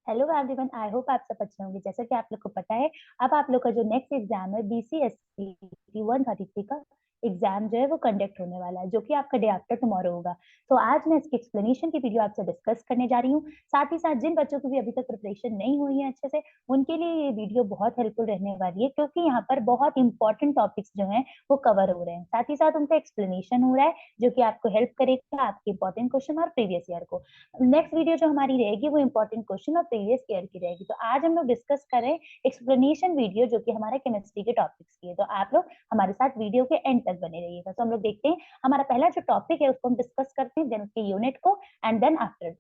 Hello everyone, I hope आप सब अच्छे होंगे। जैसा कि आप लोग को पता है, अब आप लोग का जो नेक्स्ट एग्जाम है BCSC 133 का एग्जाम जो है वो कंडक्ट होने वाला है, जो कि आपका डे आफ्टर टुमारो होगा। तो आज मैं इसकी एक्सप्लेनेशन की वीडियो आपसे डिस्कस करने जा रही हूँ। साथ ही साथ जिन बच्चों की भी अभी तक प्रिपरेशन नहीं हुई है अच्छे से, उनके लिए ये वीडियो बहुत हेल्पफुल रहने वाली है, क्योंकि यहाँ पर बहुत इंपॉर्टेंट टॉपिक्स जो हैं वो कवर हो रहे हैं। साथ ही साथ उनका एक्सप्लेनेशन हो रहा है, जो कि आपको हेल्प करेगा आपके इंपॉर्टेंट क्वेश्चन और प्रीवियस ईयर को। नेक्स्ट वीडियो जो हमारी रहेगी वो इंपॉर्टेंट क्वेश्चन और प्रीवियस ईयर की रहेगी। तो आज हम लोग डिस्कस करें एक्सप्लेनेशन वीडियो, जो कि हमारे केमिस्ट्री के टॉपिक्स की है। तो आप लोग हमारे साथ वीडियो के एंड तक बने रहिएगा। तो हम लोग देखते हैं हमारा पहला जो टॉपिक है उसको हम डिस्कस करते हैं, देन उसके यूनिट को, एंड देन आफ्टर।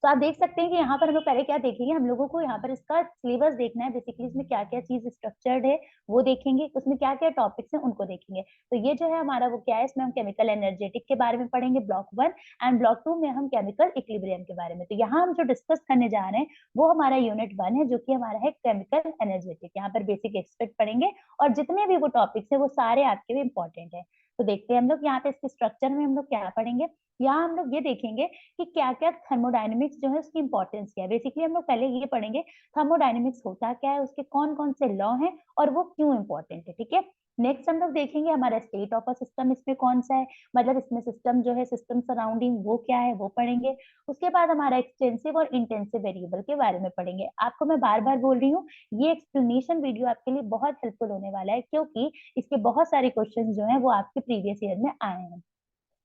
तो आप देख सकते हैं कि यहाँ पर हम लोग पहले क्या देखेंगे, हम लोगों को यहाँ पर इसका सिलेबस देखना है। बेसिकली इसमें क्या क्या चीज स्ट्रक्चर्ड है वो देखेंगे, उसमें क्या क्या टॉपिक्स हैं उनको देखेंगे। तो ये जो है हमारा वो क्या है, इसमें हम केमिकल एनर्जेटिक के बारे में पढ़ेंगे ब्लॉक 1, एंड ब्लॉक 2 में हम केमिकल इक्विलिब्रियम के बारे में। तो यहाँ हम जो डिस्कस करने जा रहे हैं वो हमारा यूनिट 1 है, जो कि हमारा है केमिकल एनर्जेटिक। यहाँ पर बेसिक एक्सपेक्ट पढ़ेंगे और जितने भी वो टॉपिक्स है वो सारे आपके लिए इंपॉर्टेंट है। तो देखते हैं हम लोग यहाँ पे इसके स्ट्रक्चर में हम लोग क्या पढ़ेंगे। यहाँ हम लोग ये देखेंगे कि क्या क्या थर्मोडायनेमिक्स जो है उसकी इंपॉर्टेंस क्या है। बेसिकली हम लोग पहले ये पढ़ेंगे थर्मोडायनेमिक्स होता क्या है, उसके कौन कौन से लॉ हैं और वो क्यों इंपॉर्टेंट है। ठीक है, नेक्स्ट हम लोग देखेंगे हमारा स्टेट ऑफ अ सिस्टम इसमें कौन सा है, मतलब इसमें सिस्टम जो है, सिस्टम सराउंडिंग वो क्या है वो पढ़ेंगे। उसके बाद हमारा एक्सटेंसिव और इंटेंसिव वेरिएबल के बारे में पढ़ेंगे। आपको मैं बार बार बोल रही हूँ, ये एक्सप्लेनेशन वीडियो आपके लिए बहुत हेल्पफुल होने वाला है, क्योंकि इसके बहुत सारे क्वेश्चन जो है वो आपके प्रीवियस ईयर में आए हैं।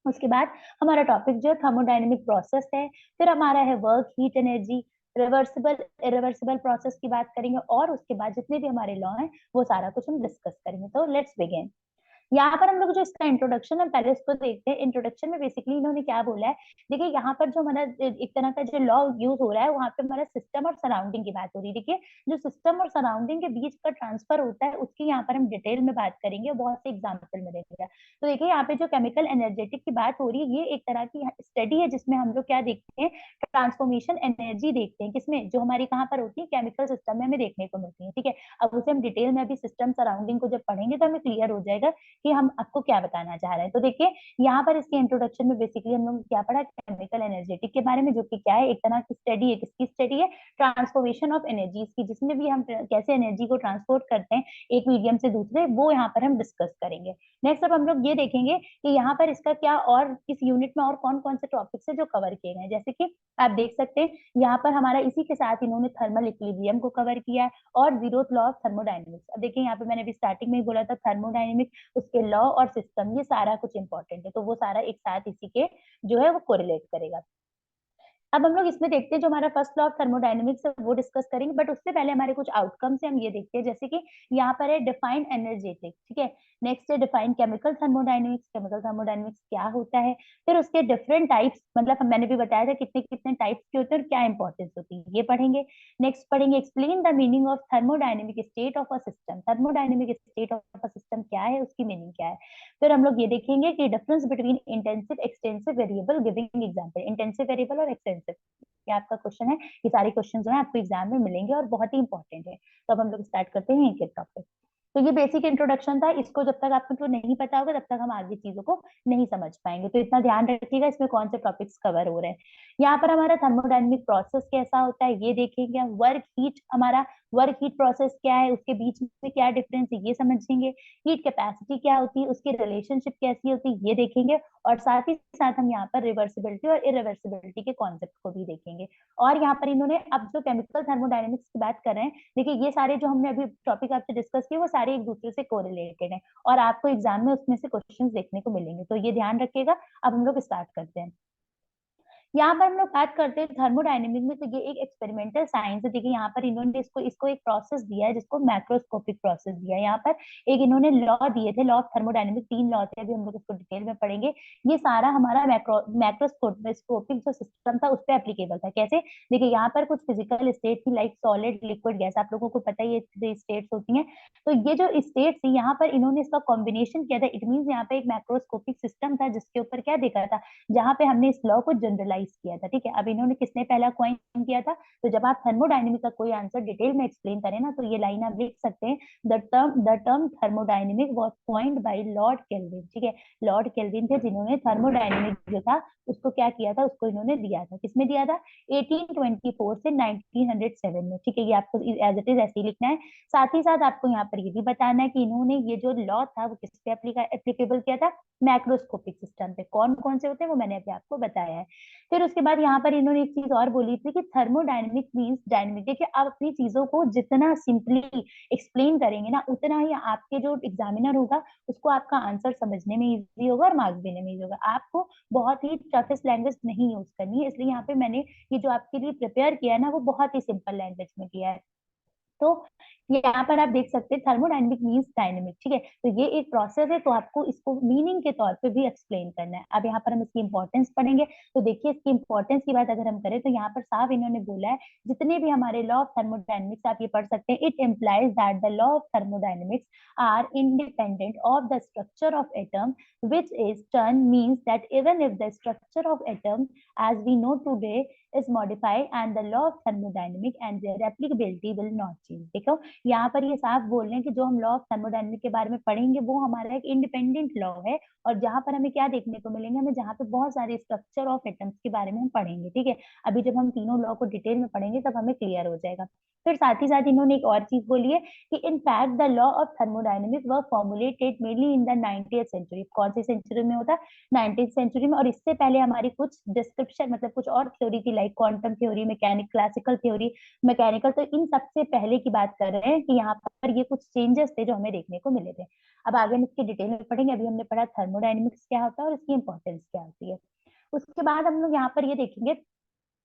उसके बाद हमारा टॉपिक जो थर्मोडायनेमिक प्रोसेस है, फिर हमारा है work heat energy, reversible irreversible process की बात करेंगे, और उसके बाद जितने भी हमारे लॉ हैं वो सारा कुछ हम डिस्कस करेंगे। तो लेट्स बिगिन। यहाँ पर हम लोग जो इसका इंट्रोडक्शन है पहले उसको देखते हैं। इंट्रोडक्शन में बेसिकली इन्होंने क्या बोला है, देखिए यहाँ पर जो हमारा एक तरह का जो लॉ यूज हो रहा है, वहां पे हमारा सिस्टम और सराउंडिंग की बात हो रही है। देखिए, जो सिस्टम और सराउंडिंग के बीच का ट्रांसफर होता है उसकी यहाँ पर हम डिटेल में बात करेंगे, बहुत से एग्जाम्पल मिलेगा। तो देखिए यहाँ पे जो केमिकल एनर्जेटिक की बात हो रही है, ये एक तरह की स्टडी है जिसमें हम लोग क्या देखते हैं, ट्रांसफॉर्मेशन एनर्जी देखते हैं। किसमें, जो हमारी कहाँ पर होती है, केमिकल सिस्टम में हमें देखने को मिलती है। ठीक है, अब उसे हम डिटेल में अभी सिस्टम सराउंडिंग को जब पढ़ेंगे तो हमें क्लियर हो जाएगा कि हम आपको क्या बताना चाह रहे हैं। तो देखिए यहाँ पर इसके इंट्रोडक्शन में बेसिकली हम लोग क्या पढ़ा, केमिकल एनर्जेटिक के बारे में, जो कि क्या है, एक तरह की स्टडी है। किसकी स्टडी है, ट्रांसफॉर्मेशन ऑफ एनर्जीज की, जिसमें भी हम कैसे एनर्जी को ट्रांसपोर्ट करते हैं एक मीडियम से दूसरे, वो यहाँ पर हम डिस्कस करेंगे। नेक्स्ट अब हम लोग ये देखेंगे कि यहाँ पर इसका क्या, और इस यूनिट में और कौन कौन से टॉपिक्स है जो कवर किए गए, जैसे कि आप देख सकते हैं यहाँ पर हमारा इसी के साथ इन्होंने थर्मल इक्विलिब्रियम को कवर किया है और जीरोथ लॉ ऑफ थर्मोडायनेमिक्स। अब देखिए यहाँ पे मैंने अभी स्टार्टिंग में ही बोला था थर्मोडायनेमिक, उसके लॉ और सिस्टम, ये सारा कुछ इंपॉर्टेंट है। तो वो सारा एक साथ इसी के जो है वो कोरिलेट करेगा। अब हम लोग इसमें देखते हैं जो हमारा फर्स्ट लॉ ऑफ थर्मोडायनेमिक्स है वो डिस्कस करेंगे, बट उससे पहले हमारे कुछ आउटकम्स है, हम ये देखते हैं। जैसे कि यहाँ पर है डिफाइन एनर्जेटिक, ठीक है। नेक्स्ट है define chemical thermodynamics, chemical thermodynamics क्या होता है। फिर उसके डिफरेंट टाइप्स, मतलब मैंने भी बताया था कितने कितने टाइप्स के होते हैं और क्या इंपॉर्टेंस होती है, ये पढ़ेंगे। नेक्स्ट पढ़ेंगे explain the meaning of thermodynamic state of a system, thermodynamic state of a system क्या है, उसकी मीनिंग क्या है। फिर हम लोग ये देखेंगे कि difference between intensive extensive variable, giving example, intensive variable और एक्सटेंसिव, ये आपका क्वेश्चन है। ये सारे क्वेश्चन जो है आपको एग्जाम में मिलेंगे और बहुत ही इंपॉर्टेंट है। तो अब हम लोग स्टार्ट करते हैं एक एक टॉपिक। तो ये बेसिक इंट्रोडक्शन था, इसको जब तक आपको नहीं पता होगा तब तक हम आगे चीजों को नहीं समझ पाएंगे। तो इतना ध्यान रखिएगा इसमें कौन से टॉपिक्स कवर हो रहे हैं। यहाँ पर हमारा थर्मोडायनेमिक प्रोसेस कैसा होता है ये देखेंगे। वर्क हीट, हमारा वर्क हीट प्रोसेस क्या है, उसके बीच में क्या डिफरेंस है ये समझेंगे। हीट कैपेसिटी क्या होती है, उसकी रिलेशनशिप कैसी होती है ये देखेंगे। और साथ ही साथ हम यहाँ पर रिवर्सिबिलिटी और इरिवर्सिबिलिटी के कॉन्सेप्ट को भी देखेंगे। और यहाँ पर इन्होंने अब जो केमिकल थर्मोडायनेमिक्स की बात कर रहे हैं, देखिए ये सारे जो हमने अभी टॉपिक आपसे डिस्कस किए वो सारे एक दूसरे से कोरिलेटेड हैं और आपको एग्जाम में उसमें से क्वेश्चंस देखने को मिलेंगे। तो ये ध्यान रखिएगा। अब हम लोग स्टार्ट करते हैं। यहाँ पर हम लोग बात करते हैं थर्मोडायनेमिक में, तो ये एक एक्सपेरिमेंटल साइंस है। देखिए यहाँ पर इन्होंने इसको इसको एक प्रोसेस दिया है जिसको मैक्रोस्कोपिक प्रोसेस दिया है। यहाँ पर एक इन्होंने लॉ दिए थे, लॉ ऑफ थर्मोडायनेमिक, 3 लॉ थे, अभी हम लोग इसको डिटेल में पढ़ेंगे। ये सारा हमारा मैक्रोस्कोपिक जो सिस्टम था उस पर एप्लीकेबल था। कैसे, देखिए यहाँ पर कुछ फिजिकल स्टेट थी, लाइक सॉलिड, लिक्विड, गैस, आप लोगों को पता है ये 3 स्टेट्स होती हैं। तो ये जो स्टेट थी यहाँ पर इन्होंने इसका कॉम्बिनेशन किया था। इट मीन यहाँ पे एक मैक्रोस्कोपिक सिस्टम था जिसके ऊपर क्या देखा था, जहां पे हमने इस लॉ को जनरलाइज एनालाइज किया था, ठीक है। अब इन्होंने किसने पहला कॉइन किया था, तो जब आप थर्मोडायनेमिक का कोई आंसर डिटेल में एक्सप्लेन करें ना, तो ये लाइन आप लिख सकते हैं, the term thermodynamic was coined bye Lord kelvin, ठीक है। लॉर्ड केल्विन थे जिन्होंने थर्मोडायनेमिक जो था उसको क्या किया था, उसको इन्होंने दिया था, किसमें दिया था, 1824 से 1907 में, ठीक है। ये आपको एज इट इज ऐसे ही लिखना है। साथ ही साथ आपको यहाँ पर ये भी बताना है कि इन्होंने ये जो लॉ था वो किस पे एप्लीकेबल किया था, मैक्रोस्कोपिक सिस्टम पे। कौन कौन से होते हैं वो मैंने अभी आपको बताया है। फिर उसके बाद यहाँ पर इन्होंने एक चीज और बोली थी कि थर्मोडायनेमिक मीन्स डायनेमिक, देखिए आप अपनी चीजों को जितना सिंपली एक्सप्लेन करेंगे ना, उतना ही आपके जो एग्जामिनर होगा उसको आपका आंसर समझने में इजी होगा और मार्क्स देने में इजी होगा। आपको बहुत ही टफेस्ट लैंग्वेज नहीं यूज करनी है, इसलिए यहाँ पे मैंने ये जो आपके लिए प्रिपेयर किया है ना वो बहुत ही सिंपल लैंग्वेज में किया है। तो यहाँ पर आप देख सकते हैं थर्मोडायनेमिक मीन्स डायनेमिक, ठीक है। तो ये एक प्रोसेस है, तो आपको इसको मीनिंग के तौर पे भी एक्सप्लेन करना है। अब यहाँ पर हम इसकी इंपॉर्टेंस पढ़ेंगे, तो देखिए इसकी इंपॉर्टेंस की बात अगर हम करें तो यहाँ पर साफ इन्होंने बोला है, जितने भी हमारे लॉ ऑफ थर्मोडायनेमिक्स आप ये पढ़ सकते हैं, it implies that the law of thermodynamics are independent of the structure of atom, which is turn means that even if the structure of atom as we know today is modified and the law of thermodynamic and their applicability will not change। देखो यहाँ पर ये साफ बोल रहे हैं कि जो हम लॉ ऑफ थर्मोडायनेमिक के बारे में पढ़ेंगे वो हमारा एक इंडिपेंडेंट लॉ है, और जहां पर हमें क्या देखने को मिलेंगे, हमें जहाँ पे बहुत सारे स्ट्रक्चर ऑफ एटम्स के बारे में हम पढ़ेंगे, ठीक है। अभी जब हम तीनों लॉ को डिटेल में पढ़ेंगे तब हमें क्लियर हो जाएगा। फिर साथ ही साथ इन्होंने एक और चीज बोली है कि in fact the law of thermodynamic were formulated mainly in the 90th century. कौन सी सेंचुरी में होता है, 19th सेंचुरी में। और इससे पहले हमारी कुछ डिस्क्रिप्शन मतलब कुछ और थ्योरी थी, like quantum theory, mechanic, classical theory, mechanical. तो इन सबसे पहले की बात कर रहे हैं कि यहाँ पर ये कुछ चेंजेस थे जो हमें देखने को मिले थे। अब आगे हम इसकी डिटेल में पढ़ेंगे। अभी हमने पढ़ा थर्मोडायनेमिक्स क्या होता है और इसकी इंपॉर्टेंस क्या होती है। उसके बाद हम लोग यहाँ पर ये देखेंगे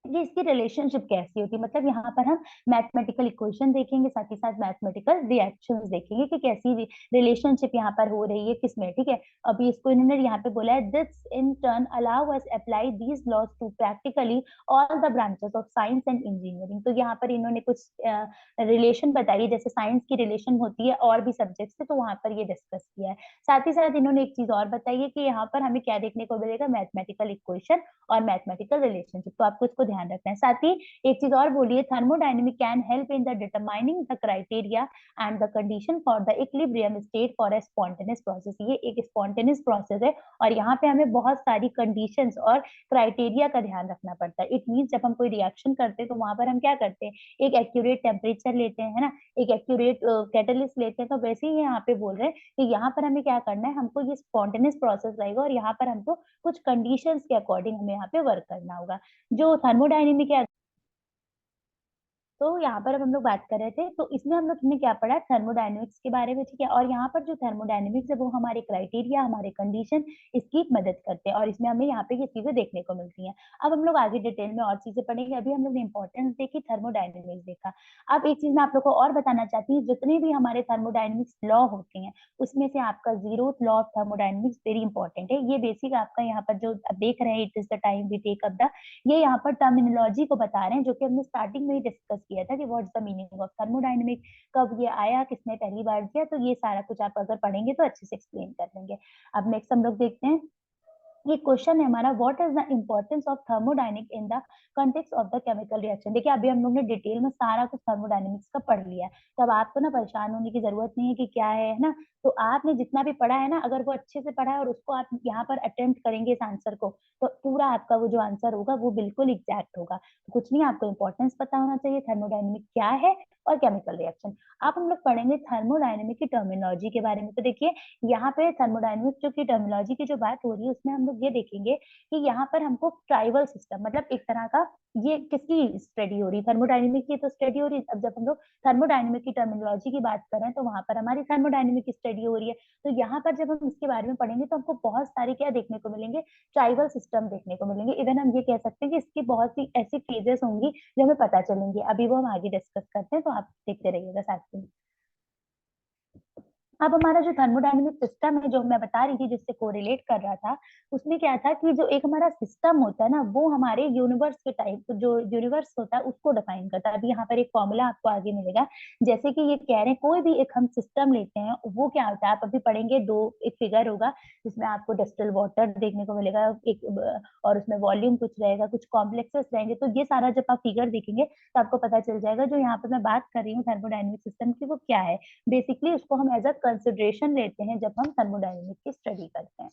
कि इसकी रिलेशनशिप कैसी होती है, मतलब यहाँ पर हम मैथमेटिकल इक्वेशन देखेंगे, साथ ही साथ मैथमेटिकल रिएक्शंस देखेंगे कि कैसी रिलेशनशिप यहाँ पर हो रही है किसमें, ठीक है। अभी इसको इन्होंने यहाँ पे बोला है, this in turn allow us apply these laws to practically all the branches of science and engineering. तो यहाँ पर इन्होंने कुछ रिलेशन बताई, जैसे साइंस की रिलेशन होती है और भी सब्जेक्ट से, तो वहां पर ये डिस्कस किया है। साथ ही साथ इन्होंने एक चीज और बताई है कि यहाँ पर हमें क्या देखने को मिलेगा, मैथमेटिकल इक्वेशन और मैथमेटिकल रिलेशनशिप, तो आपको इसको ध्यान रखना है। साथ ही एक चीज और बोलिए, thermodynamic can help in the determining the criteria and the condition for the equilibrium state for a spontaneous process. ये एक स्पॉन्टेनियस प्रोसेस है और यहाँ पे हमें बहुत सारी कंडीशंस और क्राइटेरिया का ध्यान रखना पड़ता है। इट मीन्स जब हम कोई रिएक्शन करते हैं तो वहां पर हम क्या करते हैं, एक एक्यूरेट टेम्परेचर लेते हैं, है ना, एक एक्यूरेट कैटलिस्ट लेते हैं। तो वैसे ही यहाँ पे बोल रहे हैं कि यहाँ पर हमें क्या करना है, हमको ये स्पॉन्टेनियस प्रोसेस रहेगा और यहाँ पर हमको कुछ कंडीशंस के अकॉर्डिंग हमें यहाँ पे वर्क करना होगा। जो थर्मोडायनेमिक है, तो यहाँ पर अब हम लोग बात कर रहे थे, तो इसमें हम लोग ने क्या पढ़ा, थर्मोडायनेमिक्स के बारे में, ठीक है। और यहाँ पर जो थर्मोडायनेमिक्स है वो हमारे क्राइटेरिया, हमारे कंडीशन, इसकी मदद करते हैं और इसमें हमें यहाँ पे ये चीजें देखने को मिलती हैं। अब हम लोग आगे डिटेल में और चीजें पढ़ेंगे। अभी हम लोग ने इंपॉर्टेंस देखी, थर्मोडायनेमिक्स देखा। अब एक चीज मैं आप लोग को और बताना चाहती हूँ, जितने भी हमारे थर्मोडायनेमिक्स लॉ होते हैं उसमें से आपका zeroth law of thermodynamics very important है। ये बेसिक आपका यहाँ पर जो आप देख रहे हैं, it is the time we take up the, ये यहाँ पर टर्मिनोलॉजी को बता रहे हैं, जो कि हमने स्टार्टिंग में ही डिस्कस किया था कि what's the meaning of thermodynamic, कब ये आया, किसने पहली बार किया। तो ये सारा कुछ आप अगर पढ़ेंगे तो अच्छे से एक्सप्लेन कर लेंगे। अब नेक्स्ट हम लोग देखते हैं, ये क्वेश्चन है हमारा, what is the importance of thermodynamic in the context of the chemical reaction. देखिए अभी हम लोग ने डिटेल में सारा कुछ थर्मोडायनेमिक्स का पढ़ लिया है, तो अब आपको ना परेशान होने की जरूरत नहीं है कि क्या है ना। तो आपने जितना भी पढ़ा है ना, अगर वो अच्छे से पढ़ा है और उसको आप यहाँ पर अटेम्प्ट करेंगे इस आंसर को, तो पूरा आपका वो जो आंसर होगा वो बिल्कुल एग्जैक्ट होगा। तो कुछ नहीं, आपको इंपॉर्टेंस पता होना चाहिए, थर्मोडायनेमिक क्या है और केमिकल रिएक्शन। अब हम लोग पढ़ेंगे थर्मोडायनेमिक की टर्मिनोलॉजी के बारे में। तो देखिए यहाँ पे थर्मोडायनेमिक जो की टर्मिनोलॉजी की जो बात हो रही है उसमें हम लोग ये देखेंगे कि यहाँ पर हमको ट्राइवल सिस्टम, मतलब एक तरह का, ये किसकी स्टडी हो रही है, थर्मोडायनेमिक की तो स्टडी हो रही है। अब जब हम लोग थर्मोडायनेमिक की टर्मिनोलॉजी की बात करें तो वहां पर हमारी थर्मोडायनेमिक की स्टडी हो रही है। तो यहाँ पर जब हम इसके बारे में पढ़ेंगे तो हमको बहुत सारे क्या देखने को मिलेंगे, ट्राइवल सिस्टम देखने को मिलेंगे। इवन हम ये कह सकते हैं कि इसकी बहुत सी ऐसी फेजेस होंगी जो हमें पता चलेंगी। अभी वो हम आगे डिस्कस करते हैं, तो आप देखते रहिएगा साथ में। अब हमारा जो थर्मोडायनेमिक सिस्टम है, जो मैं बता रही थी, जिससे कोरिलेट कर रहा था, उसमें क्या था कि जो एक हमारा सिस्टम होता है ना, वो हमारे यूनिवर्स के टाइप, जो यूनिवर्स होता है उसको डिफाइन करता है। अभी यहाँ पर एक फॉर्मूला आपको आगे मिलेगा, जैसे कि ये कह रहे हैं कोई भी एक हम सिस्टम लेते हैं, वो क्या होता है, आप अभी पढ़ेंगे, दो एक फिगर होगा जिसमें आपको डिस्टिल वाटर देखने को मिलेगा, एक और उसमें वॉल्यूम कुछ रहेगा, कुछ कॉम्प्लेक्सेस रहेंगे। तो ये सारा जब आप फिगर देखेंगे तो आपको पता चल जाएगा जो यहाँ पे मैं बात कर रही हूँ थर्मोडायनेमिक सिस्टम की, वो क्या है। बेसिकली उसको हम एज अ कंसिडरेशन लेते हैं जब हम थर्मोडायनेमिक की स्टडी करते हैं।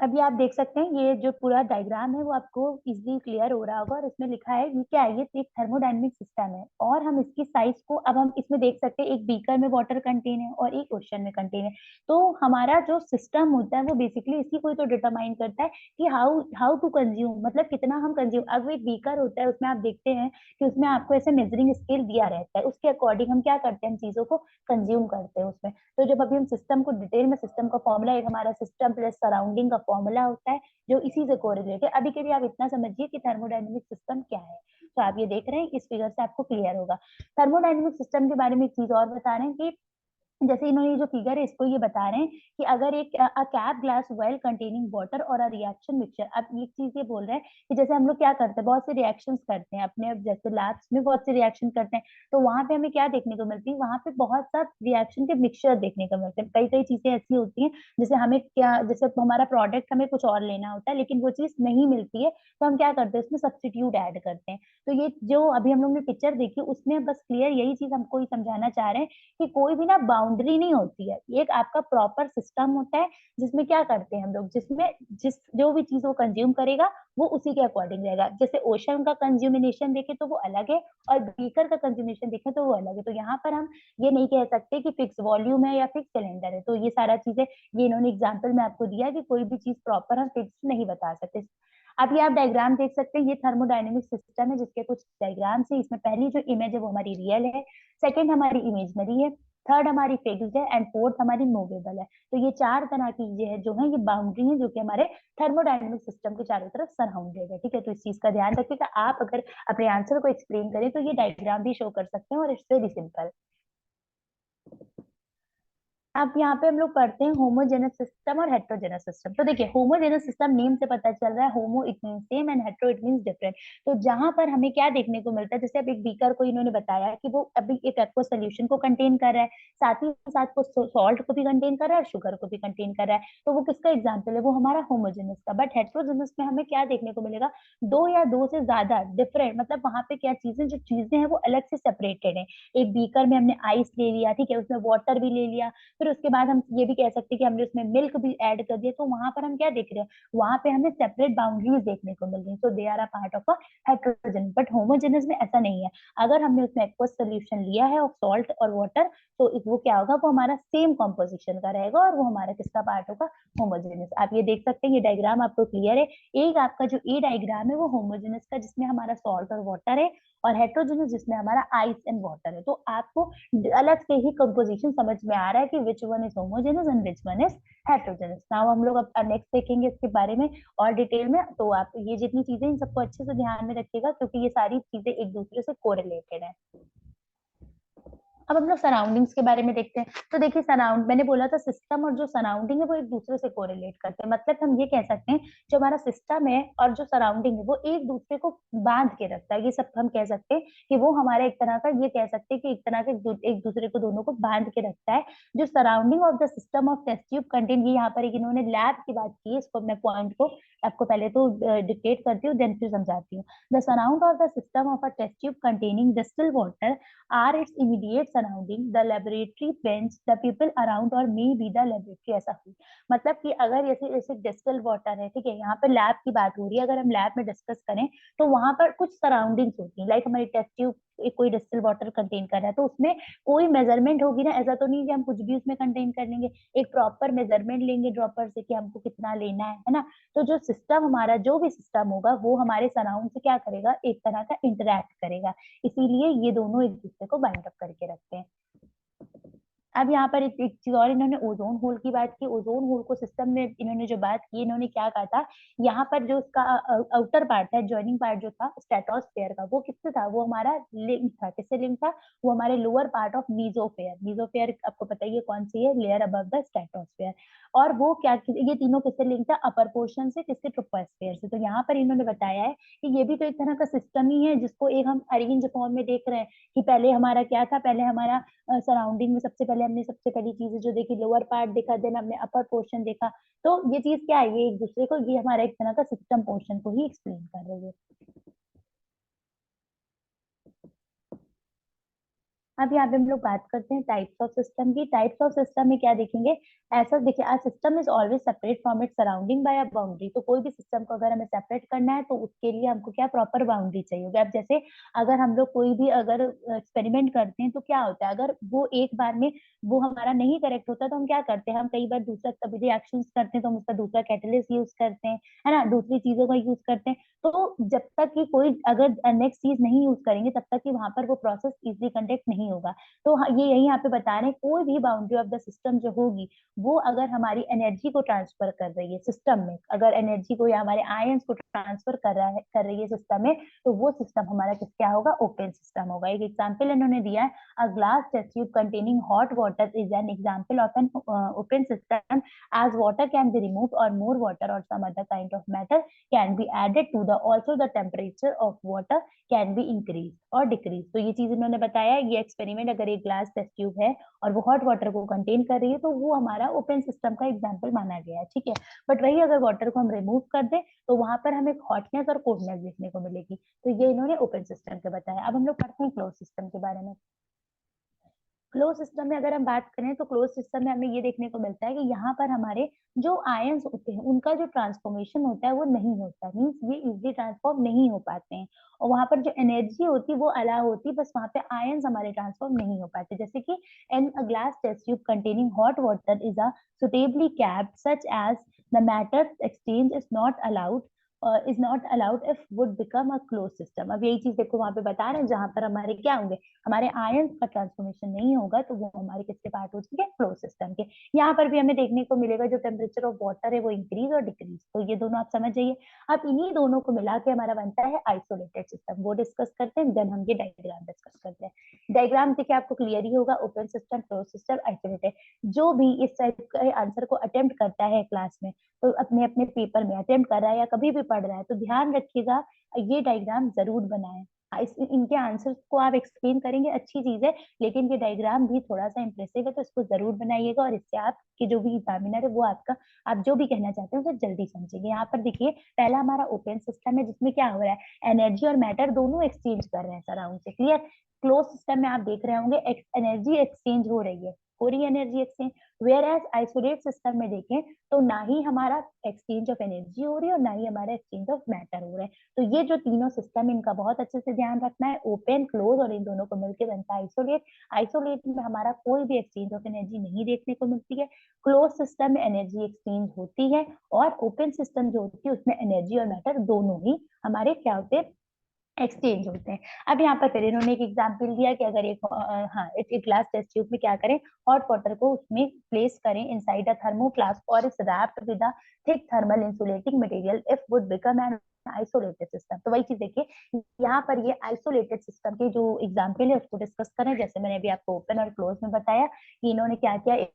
अभी आप देख सकते हैं ये जो पूरा डायग्राम है वो आपको इजीली क्लियर हो रहा होगा, और इसमें लिखा है ये क्या है, ये एक थर्मोडायनेमिक सिस्टम है। और हम इसकी साइज को अब हम इसमें देख सकते हैं, एक बीकर में वाटर कंटेन है और एक ओशन में कंटेन है। तो हमारा जो सिस्टम होता है वो बेसिकली इसी को ही तो डिटरमाइन करता है कि हाउ हाउ टू कंज्यूम, मतलब कितना हम कंज्यूम। अब एक बीकर होता है, उसमें आप देखते हैं कि उसमें आपको ऐसे मेजरिंग स्केल दिया रहता है, उसके अकॉर्डिंग हम क्या करते हैं, हम चीजों को कंज्यूम करते हैं उसमें। तो जब अभी हम सिस्टम को डिटेल में, सिस्टम का फॉर्मूला एक हमारा सिस्टम प्लस सराउंडिंग का फॉर्मूला होता है जो इसी से कोरिलेट है। अभी के लिए आप इतना समझिए कि थर्मोडायनेमिक सिस्टम क्या है। तो आप ये देख रहे हैं, इस फिगर से आपको क्लियर होगा। थर्मोडायनेमिक सिस्टम के बारे में एक चीज और बता रहे हैं कि जैसे इन्होंने जो फिगर है इसको ये बता रहे हैं कि अगर एक cap glass well containing water और अ रिएक्शन मिक्सचर, अब एक चीज ये बोल रहे हैं कि जैसे हम लोग क्या करते हैं, बहुत से रिएक्शंस करते हैं अपने, अब जैसे लैब्स में बहुत से रिएक्शन करते हैं, तो वहां पे हमें क्या देखने को मिलती है, वहां पे बहुत सा रिएक्शन के मिक्सचर देखने को मिलते हैं। कई कई चीजें ऐसी होती हैं, जैसे हमें क्या, जैसे हमारा प्रोडक्ट हमें कुछ और लेना होता है लेकिन वो चीज नहीं मिलती है, तो हम क्या करते हैं, उसमें सब्सटीट्यूट ऐड करते हैं। तो ये जो अभी हम लोग ने पिक्चर देखी, उसमें बस क्लियर यही चीज हमको ही समझाना चाह रहे हैं कि कोई भी ना बाउंड्री नहीं होती है, ये एक आपका प्रॉपर सिस्टम होता है जिसमें क्या करते हैं हम लोग, जिसमें जिस जो भी चीज वो कंज्यूम करेगा वो उसी के अकॉर्डिंग रहेगा। जैसे ओशन का कंज्यूमिनेशन देखे तो वो अलग है, और बीकर का कंज्यूमिनेशन देखे तो वो अलग है। तो यहाँ पर हम ये नहीं कह सकते कि फिक्स वॉल्यूम है या फिक्स सिलेंडर है। तो ये सारा चीजें, ये इन्होंने एग्जाम्पल में आपको दिया कि कोई भी चीज प्रॉपर हम फिक्स नहीं बता सकते। अब ये आप डायग्राम देख सकते हैं, ये थर्मोडायनेमिक सिस्टम है जिसके कुछ डायग्राम्स है। इसमें पहली जो इमेज है वो हमारी रियल है, सेकंड हमारी इमेजनरी है, थर्ड हमारी फिक्स्ड है, एंड फोर्थ हमारी मूवेबल है। तो ये चार तरह की ये है जो है, ये बाउंड्री है जो कि हमारे थर्मोडायनेमिक सिस्टम के चारों तरफ सराउंडेड है। ठीक है, तो इस चीज का ध्यान रखिएगा। आप अगर अपने आंसर को एक्सप्लेन करें तो ये डायग्राम भी शो कर सकते हैं, और इट्स वेरी सिंपल। अब यहाँ पे हम लोग पढ़ते हैं होमोजेनस सिस्टम और हेट्रोजेनस सिस्टम। तो देखिए, होमोजेनस सिस्टम नेम से पता चल रहा है, homo it mean same and hetero it mean different. तो जहां पर हमें क्या देखने को मिलता है, जैसे अब एक बीकर को इन्होंने बताया कि वो अभी एक एक्वा सोल्यूशन को कंटेन कर रहा है, साथ ही साथ वो सॉल्ट को भी कंटेन कर रहा है और शुगर को भी कंटेन कर रहा है। तो वो किसका एग्जाम्पल है, वो हमारा होमोजेनस का। बट हेट्रोजेनस में हमें क्या देखने को मिलेगा, दो या दो से ज्यादा डिफरेंट, मतलब वहां पे क्या चीजें, जो चीजें हैं वो अलग से सेपरेटेड है। एक बीकर में हमने आइस ले लिया, ठीक है, उसमें वाटर भी ले लिया, फिर उसके बाद हम ये भी कह सकते हैं कि हमने उसमें मिल्क भी ऐड कर दिया। तो वहां पर हम क्या देख रहे हैं, वहां पे हमें सेपरेट बाउंड्रीज देखने को मिल रही है। So they are a part of a heterogen. But homogeneous में ऐसा नहीं है। अगर हमने उसमें एक्वस सोल्यूशन लिया है ऑफ सॉल्ट और वाटर, तो वो क्या होगा, वो हमारा सेम कॉम्पोजिशन का रहेगा, और वो हमारा किसका पार्ट होगा, होमोजेनस। आप ये देख सकते हैं, ये डायग्राम आपको क्लियर है। एक आपका जो ए डायग्राम है वो होमोजेनस का, जिसमें हमारा सॉल्ट और वाटर है, और हेट्रोजेनस जिसमें हमारा आइस एंड वाटर है। तो आपको अलग से ही कंपोजिशन समझ में आ रहा है कि which one is homogeneous and which one is heterogeneous. Now हम लोग अब नेक्स्ट देखेंगे इसके बारे में और डिटेल में। तो आप ये जितनी चीजें, इन सबको अच्छे से ध्यान में रखिएगा, क्योंकि ये सारी चीजें एक दूसरे से कोरिलेटेड है। अब हम लोग सराउंडिंग्स के बारे में देखते हैं। तो देखिए, सराउंड, मैंने बोला था सिस्टम और जो सराउंडिंग है वो एक दूसरे से कोरिलेट करते हैं। मतलब हम ये कह सकते हैं, जो हमारा सिस्टम है और जो सराउंडिंग है वो एक दूसरे को बांध के रखता है। ये सब हम कह सकते हैं कि वो हमारा एक तरह का, ये कह सकते हैं कि एक तरह के एक दूसरे को, दोनों को बांध के रखता है। जो surrounding of the system of test tube contain, ये यहाँ पर एक इन्होंने लैब की बात की है, इसको मैं पॉइंट को आपको पहले तो डिक्टेट करती हूँ, देन फिर समझाती हूँ। The surround of the system of a test tube containing distil water are its immediate surrounding, the laboratory bench, the people around और may be the laboratory। ऐसा हो, मतलब कि अगर जैसे जैसे डिस्टिल वाटर है, ठीक है, यहाँ पर लैब की बात हो रही है, अगर हम लैब में डिस्कस करें तो वहां पर कुछ सराउंडिंग्स होती है, लाइक हमारी टेस्ट ट्यूब कोई डिस्टिल वाटर कंटेन कर रहा है, तो उसमें कोई मेजरमेंट होगी ना। ऐसा तो नहीं कि हम कुछ भी उसमें कंटेन कर लेंगे, एक प्रॉपर मेजरमेंट लेंगे ड्रॉपर से कि हमको कितना लेना है ना। तो जो सिस्टम हमारा, जो भी सिस्टम होगा, वो हमारे सराउंड से क्या करेगा, एक तरह का इंटरेक्ट करेगा। इसीलिए ये दोनों एक दूसरे को बाइंड अप करके रखते हैं। अब यहाँ पर एक चीज और, इन्होंने ओजोन होल की बात की। ओजोन होल को सिस्टम में इन्होंने जो बात की, इन्होंने क्या कहा था, यहाँ पर जो उसका आउटर पार्ट था, जॉइनिंग पार्ट जो था स्ट्रेटोस्फेयर का, वो किससे था, वो हमारा लिंक था, किससे लिंक था, वो हमारे लोअर पार्ट ऑफ मीजोफेयर। मीजोफेयर आपको पता ही है कौन सी है, लेयर अबव द स्ट्रेटोस्फेयर। और वो क्या, ये तीनों किससे लिंक था, अपर पोर्शन से, किसके, ट्रोपोस्फेयर से। तो यहाँ पर इन्होंने बताया है कि ये भी तो एक तरह का सिस्टम ही है, जिसको एक हम अरेंज फॉर्म में देख रहे हैं कि पहले हमारा क्या था, पहले हमारा सराउंडिंग में सबसे पहले हमने सबसे पहली चीज जो देखी, लोअर पार्ट देखा, देन हमने अपर पोर्शन देखा। तो ये चीज क्या है, ये एक दूसरे को, ये हमारा एक तरह का सिस्टम पोर्शन को ही एक्सप्लेन कर रही है। अब यहाँ पे हम लोग बात करते हैं टाइप्स ऑफ सिस्टम की। टाइप्स ऑफ सिस्टम में क्या देखेंगे, ऐसा देखिए, a system is always separate from it surrounding by a boundary. तो कोई भी सिस्टम को अगर हमें सेपरेट करना है तो उसके लिए हमको क्या, प्रॉपर बाउंड्री चाहिए होगी। अब जैसे अगर हम लोग कोई भी अगर एक्सपेरिमेंट करते हैं तो क्या होता है, अगर वो एक बार में वो हमारा नहीं करेक्ट होता तो हम क्या करते हैं, हम कई बार दूसरा कभी रिएक्शन करते हैं तो हम उसका दूसरा कैटलिस्ट यूज करते हैं, है ना, दूसरी चीजों का यूज करते हैं। तो जब तक कि कोई अगर नेक्स्ट चीज नहीं यूज करेंगे तब तक कि वहां पर वो प्रोसेस इजीली कंडक्ट नहीं होगा। तो ये यही यहाँ पे बता रहे हैं, कोई भी बाउंड्री ऑफ द सिस्टम जो होगी, वो अगर हमारी एनर्जी को ट्रांसफर कर रही है सिस्टम में, अगर एनर्जी को या हमारे आयंस को ट्रांसफर कर रही है सिस्टम में, तो वो सिस्टम हमारा किस क्या होगा, ओपन सिस्टम होगा। एक एग्जाम्पल इन्होंने दिया है, a glass test tube containing hot water is an example of an open system, as water can be removed or more water or some other kind of matter can be added to the, also the temperature of water can be increased और decrease। तो ये चीज इन्होंने बताया, ये experiment अगर एक glass test tube है और वो हॉट वाटर को कंटेन कर रही है तो वो हमारा ओपन सिस्टम का एग्जाम्पल माना गया है, ठीक है। बट वही अगर वाटर को हम रिमूव कर दें तो वहां पर हमें हॉटनेस और कोल्डनेस देखने को मिलेगी। तो ये इन्होंने ओपन सिस्टम के बताया। अब हम लोग पढ़ते हैं क्लोज सिस्टम के बारे में। क्लोज सिस्टम में अगर हम बात करें तो क्लोज सिस्टम में हमें ये देखने को मिलता है कि यहाँ पर हमारे जो आयंस होते हैं उनका जो ट्रांसफॉर्मेशन होता है वो नहीं होता, मीन्स ये इजीली ट्रांसफॉर्म नहीं हो पाते हैं। और वहां पर जो एनर्जी होती है वो अलाउ होती है, बस वहां पे आयंस हमारे ट्रांसफॉर्म नहीं हो पाते। जैसे कि in a glass test tube containing hot water is a suitably capped such as the matter exchange is not allowed if would become a closed system। अब यही चीज देखो वहां पे बता रहे हैं, जहां पर हमारे क्या होंगे, हमारे आयंस का ट्रांसफॉर्मेशन नहीं होगा तो वो हमारे किसके पार्ट हो जाएंगे, क्लोज सिस्टम के। यहाँ पर भी हमें देखने को मिलेगा जो टेम्परेचर ऑफ वाटर है वो इंक्रीज और डिक्रीज, तो ये दोनों आप समझ जाइए। अब इन्हीं दोनों को मिला के हमारा बनता है आइसोलेटेड सिस्टम, वो डिस्कस करते हैं, देन हम ये डायग्राम डिस्कस करते हैं। डायग्राम देखिए आपको क्लियर ही होगा, open system, close system, isolated. जो भी इस टाइप के आंसर को अटेम्प्ट करता है क्लास में, तो अपने अपने पेपर में अटेम्प्ट कर रहा है या कभी भी पढ़ रहा है, तो ध्यान रखिएगा ये डायग्राम जरूर बनाएं। इनके आंसर्स को आप एक्सप्लेन करेंगे अच्छी चीज है, लेकिन ये डायग्राम भी थोड़ा सा इंप्रेसिव है, तो इसको जरूर बनाइएगा, और इससे आपके जो भी एग्जामिनर है वो आपका, आप जो भी कहना चाहते हैं उसे जल्दी समझेंगे। यहाँ पर देखिए पहला हमारा ओपन सिस्टम है, जिसमें क्या हो रहा है, एनर्जी और मैटर दोनों एक्सचेंज कर रहे हैं सराउंड से, क्लियर। क्लोज सिस्टम में आप देख रहे होंगे एनर्जी एक्सचेंज हो रही है energy exchange. Whereas isolate system में देखें तो ना ही हमारा एक्सचेंज ऑफ एनर्जी हो रही है और ना ही हमारा एक्सचेंज ऑफ मैटर हो रहा है। तो ये जो तीनों सिस्टम, इनका बहुत अच्छे से ध्यान रखना है, ओपन, क्लोज और इन दोनों को मिलकर बनता है आइसोलेट। आइसोलेट में हमारा कोई भी एक्सचेंज ऑफ एनर्जी नहीं देखने को मिलती है, क्लोज सिस्टम में एनर्जी एक्सचेंज होती है, और ओपन सिस्टम जो होती है उसमें एनर्जी और मैटर दोनों ही हमारे क्या होते हैं, एक्सचेंज होते हैं। अब यहाँ पर फिर इन्होंने एक एग्जाम्पल दिया कि अगर एक हाँ एक ग्लास टेस्ट ट्यूब में क्या करें, हॉट वाटर को उसमें प्लेस करें इनसाइड अ थर्मो फ्लास्क और इस wrapped with a thick thermal insulating material if would become an isolated system. तो वही चीज देखिए यहाँ पर ये आइसोलेटेड सिस्टम के जो एग्जाम्पल है उसको डिस्कस करें। जैसे मैंने अभी आपको ओपन और क्लोज में बताया कि इन्होंने क्या किया, एक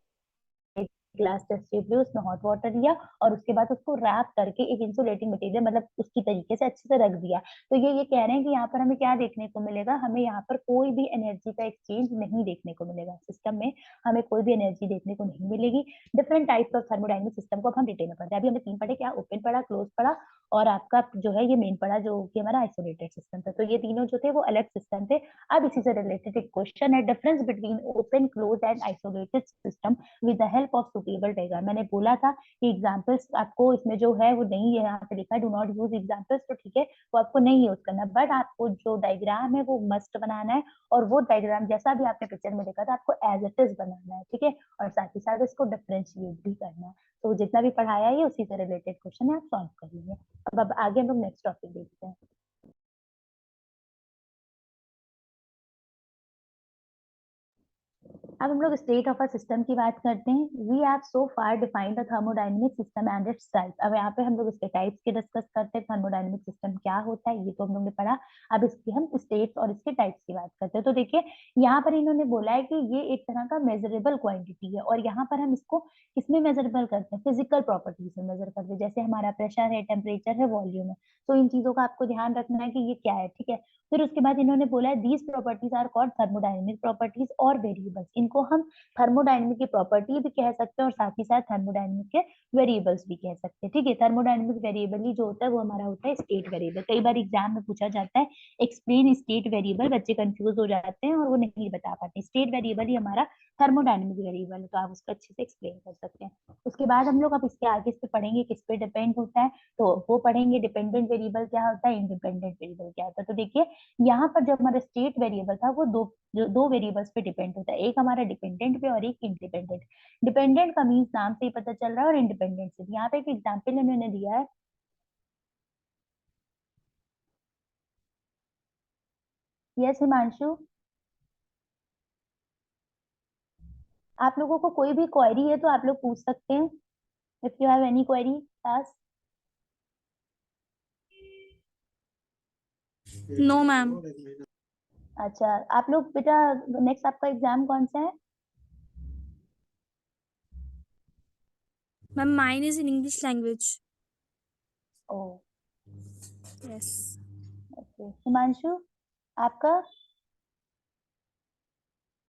ग्लास टेस्ट ट्यूब ली, उसमें हॉट वाटर लिया और उसके बाद उसको रैप करके एक इंसुलेटिंग मटेरियल, मतलब उसकी तरीके से अच्छे से रख दिया। तो ये कह रहे हैं कि यहाँ पर हमें क्या देखने को मिलेगा, हमें यहाँ पर कोई भी एनर्जी का एक्सचेंज नहीं देखने को मिलेगा सिस्टम में, हमें कोई भी एनर्जी देखने को नहीं मिलेगी। Different types of thermodynamic system को अब हम डिटेल में पढ़ते हैं। अभी हमने तीन पढ़े, क्या, ओपन पढ़ा, क्लोज पढ़ा, और आपका जो है ये मेन पढ़ा जो कि हमारा आइसोलेटेड सिस्टम था। तो ये तीनों जो थे वो अलग सिस्टम थे। अब इसी से रिलेटेड एक क्वेश्चन है, difference between open, close and isolated system with the help of suitable diagram. मैंने बोला था कि एग्जांपल्स आपको इसमें जो है वो नहीं है, यहाँ पे लिखा है डू नॉट यूज एग्जांपल्स, तो ठीक है वो आपको नहीं यूज करना, बट आपको जो डायग्राम है वो मस्ट बनाना है, और वो डायग्राम जैसा भी आपने पिक्चर में देखा था आपको एज इट इज बनाना है, ठीक है, और साथ ही साथ इसको डिफरेंशिएट भी करना है। तो जितना भी पढ़ाया है उसी से रिलेटेड क्वेश्चन है, आप सॉल्व करिए। अब आगे हम लोग नेक्स्ट टॉपिक देखते हैं। अब हम लोग स्टेट ऑफ अ सिस्टम की बात करते हैं। We have so far defined the thermodynamic system and its type. अब यहाँ पे हम लोग इसके टाइप्स की डिस्कस करते हैं। थर्मोडायनेमिक सिस्टम क्या होता है ये तो हम लोग ने पढ़ा। अब इसकी हम स्टेट्स और इसके टाइप्स की बात करते हैं। तो देखिए यहाँ पर इन्होंने बोला है कि ये एक तरह का मेजरेबल क्वांटिटी है, और यहाँ पर हम इसको किसमें मेजरेबल करते हैं, फिजिकल प्रॉपर्टीज में मेजर करते हैं। जैसे हमारा प्रेशर है, टेम्परेचर है, वॉल्यूम है। तो इन चीजों का आपको ध्यान रखना है कि ये क्या है, ठीक है। फिर उसके बाद इन्होंने बोला है these properties are called thermodynamic properties और वेरिएबल्स। इनको हम थर्मोडायनेमिक की प्रॉपर्टी भी कह सकते हैं और साथ ही साथ थर्मोडायनेमिक के वेरिएबल्स भी कह सकते हैं, ठीक है। थर्मोडायनेमिक वेरिएबल ही जो होता है वो हमारा होता है स्टेट वेरिएबल। कई बार एग्जाम में पूछा जाता है एक्सप्लेन स्टेट वेरिएबल, बच्चे कंफ्यूज हो जाते हैं और वो नहीं बता पाते। स्टेट वेरिएबल ही हमारा थर्मोडायनेमिक वेरिएबल है, तो आप उसको अच्छे से एक्सप्लेन कर सकते हैं। उसके बाद हम लोग अब इसके आगे इस पे पढ़ेंगे किस पे डिपेंड होता है। तो वो पढ़ेंगे डिपेंडेंट वेरिएबल क्या होता है, इंडिपेंडेंट वेरिएबल क्या होता है। तो देखिए यहाँ पर जो हमारा स्टेट वेरिएबल था वो दो वेरिएबल्स पे डिपेंड होता है। एक हमारा डिपेंडेंट पे और एक इंडिपेंडेंट। डिपेंडेंट का मीन्स नाम से ही पता चल रहा है, और इंडिपेंडेंट से भी। यहाँ पे एक एग्जाम्पल इन्होंने दिया है। यस हिमांशु, आप लोगों को कोई भी क्वेरी है तो आप लोग पूछ सकते हैं। If you have any query ask. No ma'am. अच्छा आप लोग बेटा, नेक्स्ट आपका एग्जाम कौन सा है? Ma'am mine is in English language. Oh yes. Okay Himanshu, आपका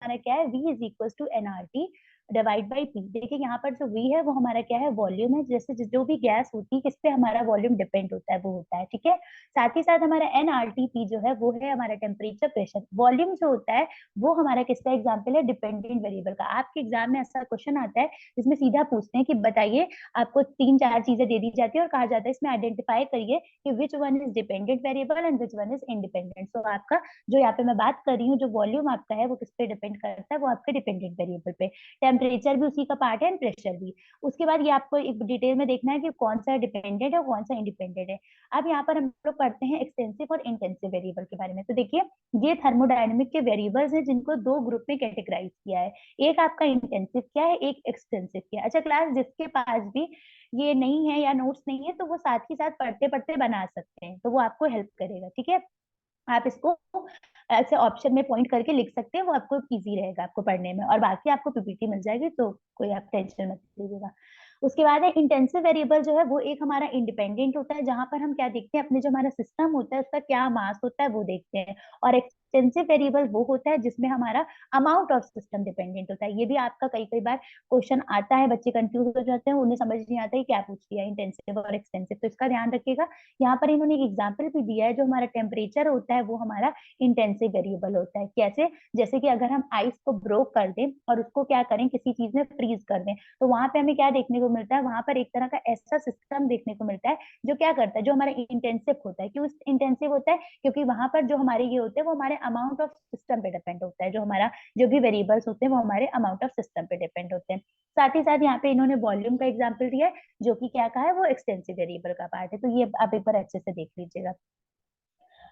हमारा क्या है, V is equal to NRT divide by P। देखिए यहाँ पर जो V है वो हमारा क्या है, वॉल्यूम है। जैसे जो भी गैस होती है किस पे हमारा वॉल्यूम डिपेंड होता है वो होता है, ठीक है। साथ ही साथ हमारा NRT P जो है वो है हमारा टेम्परेचर प्रेशर। वॉल्यूम जो होता है वो हमारा किसका एग्जाम्पल है, डिपेंडेंट वेरिएबल का। आपके एग्जाम में ऐसा क्वेश्चन आता है जिसमें सीधा पूछते हैं कि बताइए, आपको तीन चार चीजें दे दी जाती है और कहा जाता है इसमें आइडेंटिफाई करिए कि which one is dependent variable and which one is independent. तो आपका जो यहाँ पे मैं बात कर रही हूँ, जो वॉल्यूम आपका है वो किस पे डिपेंड करता है, वो आपके डिपेंडेंट वेरिएबल पे। टेम्परेचर भी उसी का पार्ट है एंड प्रेशर भी। उसके बाद ये आपको एक डिटेल में देखना है कि कौन सा डिपेंडेंट है और कौन सा इंडिपेंडेंट है। अब यहाँ पर हम लोग पढ़ते हैं एक्सटेंसिव और इंटेंसिव वेरिएबल के बारे में। तो देखिए ये थर्मोडायनेमिक के वेरिएबल्स हैं जिनको दो ग्रुप में कैटेगराइज किया है। एक आपका इंटेंसिव क्या है, एक एक्सटेंसिव क्या है। अच्छा क्लास, जिसके पास भी ये नहीं है या नोट्स नहीं है तो वो साथ ही साथ पढ़ते पढ़ते बना सकते हैं, तो वो आपको हेल्प करेगा, ठीक है। आप इसको ऐसे ऑप्शन में पॉइंट करके लिख सकते हैं, वो आपको इजी रहेगा आपको पढ़ने में। और बाकी आपको पीपीटी मिल जाएगी, तो कोई आप टेंशन मत लीजिएगा। उसके बाद है इंटेंसिव वेरिएबल जो है वो एक हमारा इंडिपेंडेंट होता है, जहां पर हम क्या देखते हैं, अपने जो हमारा सिस्टम होता है उसका क्या मास होता है वो देखते हैं। और एक्सटेंसिव वेरिएबल वो होता है जिसमें हमारा अमाउंट ऑफ सिस्टम डिपेंडेंट होता है। ये भी आपका कई कई बार क्वेश्चन आता है, बच्चे कंफ्यूज हो जाते हैं, उन्हें समझ नहीं आता है क्या पूछ लिया इंटेंसिव और एक्सटेंसिव, तो इसका ध्यान रखिएगा। यहाँ पर इन्होंने एक एग्जाम्पल भी दिया है, जो हमारा टेम्परेचर होता है वो हमारा इंटेंसिव वेरिएबल होता है। कैसे, जैसे कि अगर हम आइस को ब्रोक कर दें और उसको क्या करें, किसी चीज में फ्रीज कर दें, तो वहां पे हमें क्या देखने को मिलता है, वहां पर एक तरह का ऐसा सिस्टम देखने को मिलता है जो क्या करता है, जो हमारा इंटेंसिव होता है। क्यों इंटेंसिव होता है, क्योंकि वहां पर जो हमारे ये होते हैं वो हमारे अमाउंट ऑफ सिस्टम पे डिपेंड होता है। जो हमारा जो भी वेरिएबल्स होते हैं वो हमारे अमाउंट ऑफ सिस्टम पे डिपेंड होते हैं। साथ ही साथ यहाँ पे इन्होंने वॉल्यूम का एग्जाम्पल दिया है, जो कि क्या कहा है, वो एक्सटेंसिव वेरिएबल का पार्ट है। तो ये आप एक बार अच्छे से देख लीजिएगा।